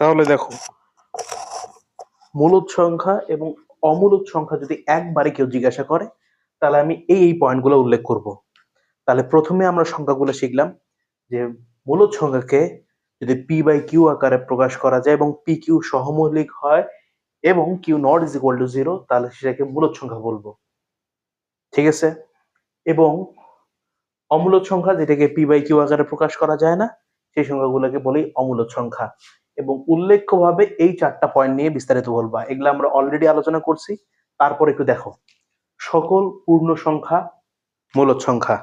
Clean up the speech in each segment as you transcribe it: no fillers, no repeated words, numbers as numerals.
তাহলে দেখো, মূলদ সংখ্যা এবং অমূলদ সংখ্যা যদি একবারে কেউ জিজ্ঞাসা করে, তাহলে আমি এই পয়েন্টগুলো উল্লেখ করব। তাহলে প্রথমে আমরা সংখ্যাগুলো শিখলাম যে মূলদ সংখ্যাকে যদি পি বাই কিউ আকারে প্রকাশ করা যায় এবং পি কিউ সহমৌলিক হয় এবং Q not is equal to 0, তাহলে সেটাকে মূলদ সংখ্যা বলবো। ঠিক আছে? এবং অমূলদ সংখ্যা যেটাকে পি বাই কিউ আকারে প্রকাশ করা যায় না, সেই সংখ্যাগুলোকে বলি অমূলদ সংখ্যা। এবং উল্লেখ্যভাবে এই 4টা পয়েন্ট নিয়ে বিস্তারিত বলবা, এগুলো আমরা অলরেডি আলোচনা করছি। তারপর একটু দেখো, সকল পূর্ণ সংখ্যা মূলদ সংখ্যা।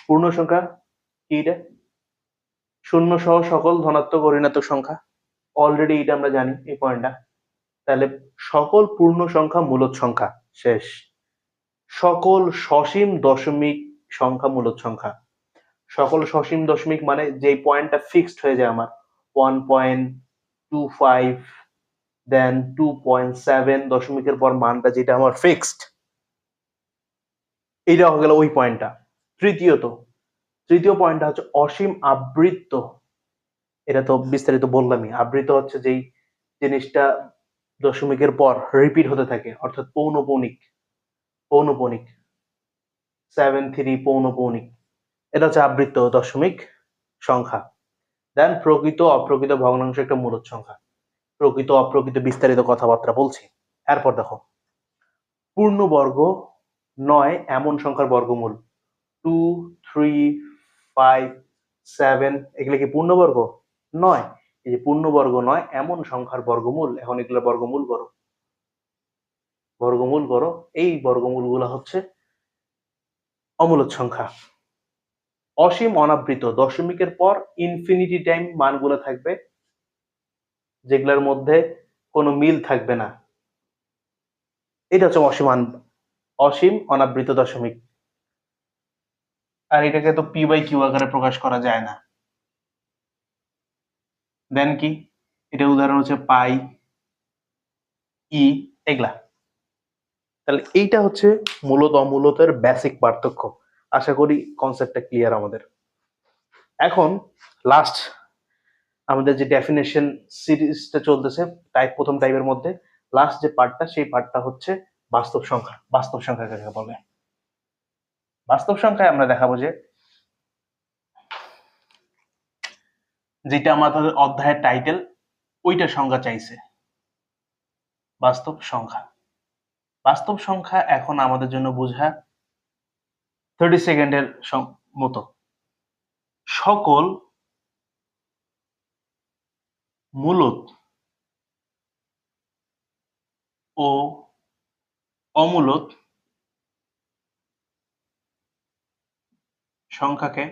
পূর্ণ সংখ্যা কি? এটা শূন্য সহ সকল ধনাত্মক ও ঋণাত্মক সংখ্যা। অলরেডি এটা আমরা জানি এই পয়েন্টটা। তাহলে সকল পূর্ণ সংখ্যা মূলদ সংখ্যা শেষ। সকল সসীম দশমিক সংখ্যা মূলদ সংখ্যা। সকল সসীম দশমিক মানে যে পয়েন্টটা ফিক্সড হয়ে যায় আমার 1.25, দেন 2.7 দশমিকের পর মানটা যেটা আমার ফিক্সড, এইটা হয়ে গেল ওই পয়েন্টটা। তৃতীয় পয়েন্টটা হচ্ছে অসীম আবৃত্ত। এটা তো বিস্তারিত বললামই। আবৃত হচ্ছে যেই জিনিসটা দশমিকের পর রিপিট হতে থাকে, অর্থাৎ পৌনপৌনিক। 7, 3 পৌনপৌনিক, এটা হচ্ছে আবৃত্ত দশমিক সংখ্যা। দেন প্রকৃত অপ্রকৃত ভগ্নাংশ একটা মূলদ সংখ্যা। প্রকৃত অপ্রকৃত বিস্তারিত কথাবার্তা বলছি। এরপর দেখো, পূর্ণবর্গ নয় এমন সংখ্যার বর্গমূল। 2, 3, 5, 7 এগুলো কি পূর্ণবর্গ নয়? এই যে পূর্ণবর্গ নয় এমন সংখ্যার বর্গমূল, এখন এগুলো বর্গমূল করো। এই বর্গমূলগুলো হচ্ছে অমূলদ সংখ্যা। অসীম অনাবৃত, দশমিকের পর ইনফিনিটি টাইম মানগুলো থাকবে, যেগুলোর মধ্যে কোনো মিল থাকবে না, এটা হচ্ছে অসীম অনাবৃত দশমিক। আর এটাকে তো পি বাই কিউ আকারে প্রকাশ করা যায় না। দেন কি, এটা উদাহরণ হচ্ছে পাই, ই, এগুলা। তাহলে এইটা হচ্ছে মূলত অমূলতের বেসিক পার্থক্য। আশা করি কনসেপ্টটা ক্লিয়ার আমাদের। এখন লাস্ট আমাদের যে ডেফিনেশন সিরিজটা চলতেছে প্রথম টাইপের মধ্যে লাস্ট যে পার্টটা, সেই পার্টটা হচ্ছে বাস্তব সংখ্যা। বাস্তব সংখ্যা কাকে বলে? বাস্তব সংখ্যায় আমরা দেখাবো যে, যেটা আমাদের অধ্যায়ের টাইটেল, ওইটা সংখ্যা চাইছে, বাস্তব সংখ্যা। বাস্তব সংখ্যা এখন আমাদের জন্য বোঝা 30 সেকেন্ডের মতো। সকল মূলদ ও অমূলদ সংখ্যাকে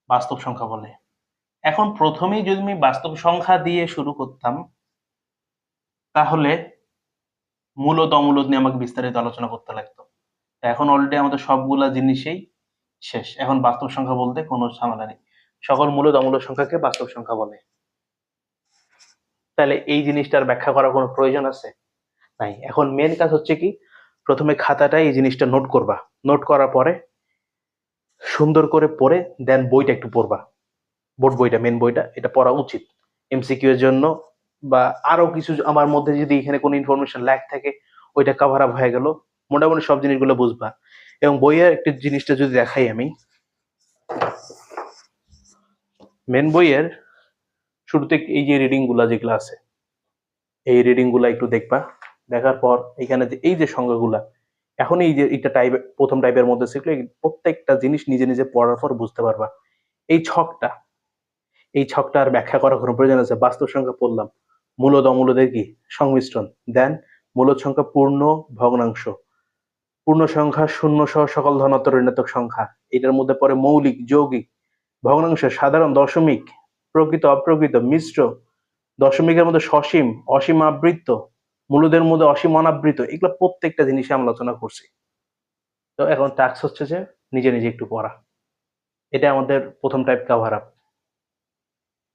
বাস্তব সংখ্যা বলে। এখন প্রথমেই যদি আমি বাস্তব সংখ্যা দিয়ে শুরু করতাম, তাহলে মূলদ অমূলদ নিয়ে আমাকে বিস্তারিত আলোচনা করতে লাগতো। এখন অলরেডি আমাদের সবগুলা জিনিসেই শেষ। এখন বাস্তব সংখ্যা বলতে কোনো ঝামেলা নেই। সকল মূলদ অমূলদ সংখ্যাকে বাস্তব সংখ্যা বলে। তাহলে এই জিনিসটার ব্যাখ্যা করার কোনো প্রয়োজন আছে? নাই। এখন মেন কাজ হচ্ছে কি, প্রথমে খাতাটায় এই জিনিসটা নোট করবা। নোট করার পরে সুন্দর করে পড়ে দেন বইটা একটু পড়বা। বোর্ড বইটা, মেন বইটা, এটা পড়া উচিত এমসিকিউ এর জন্য। বা আরো কিছু আমার মধ্যে যদি এখানে কোনো ইনফরমেশন ল্যাক থাকে, ওইটা কভার আপ হয়ে গেল। মোটামুটি সব জিনিসগুলো বুঝবা। এবং বইয়ের একটা জিনিসটা যদি দেখাই আমি, মেন বইয়ের শুরুতে এই যে রিডিং গুলা যেগুলো আছে, এই রিডিং গুলা একটু দেখবা। দেখার পর এখানে যে এই যে সংখ্যাগুলা, এখন এই যে এটা টাইপ, প্রথম টাইপের মধ্যে ছিল, প্রত্যেকটা জিনিস নিজে নিজে পড়ার পর বুঝতে পারবা। এই ছকটার ব্যাখ্যা করার কোনো প্রয়োজন আছে? বাস্তব সংখ্যা পড়লাম, মূলদ অমূলদের কি সংমিশ্রণ। দেন মূলদ সংখ্যা পূর্ণ ভগ্নাংশ, পূর্ণ সংখ্যা শূন্য সহ সকল ধনাত্মক ঋণাত্মক সংখ্যা, এটার মধ্যে পড়ে মৌলিক, যৌগিক, ভগ্নাংশ, সাধারণ, দশমিক, প্রকৃত অপ্রকৃত, মিশ্র, দশমিকের মধ্যে সসীম, অসীম আবৃত্ত, মূলদের মধ্যে অসীম অনাবৃত, এগুলো প্রত্যেকটা জিনিসে আমরা আলোচনা করছি। তো এখন টাস্ক হচ্ছে যে নিজে নিজে একটু পড়া। এটা আমাদের প্রথম টাইপ কভার আপ।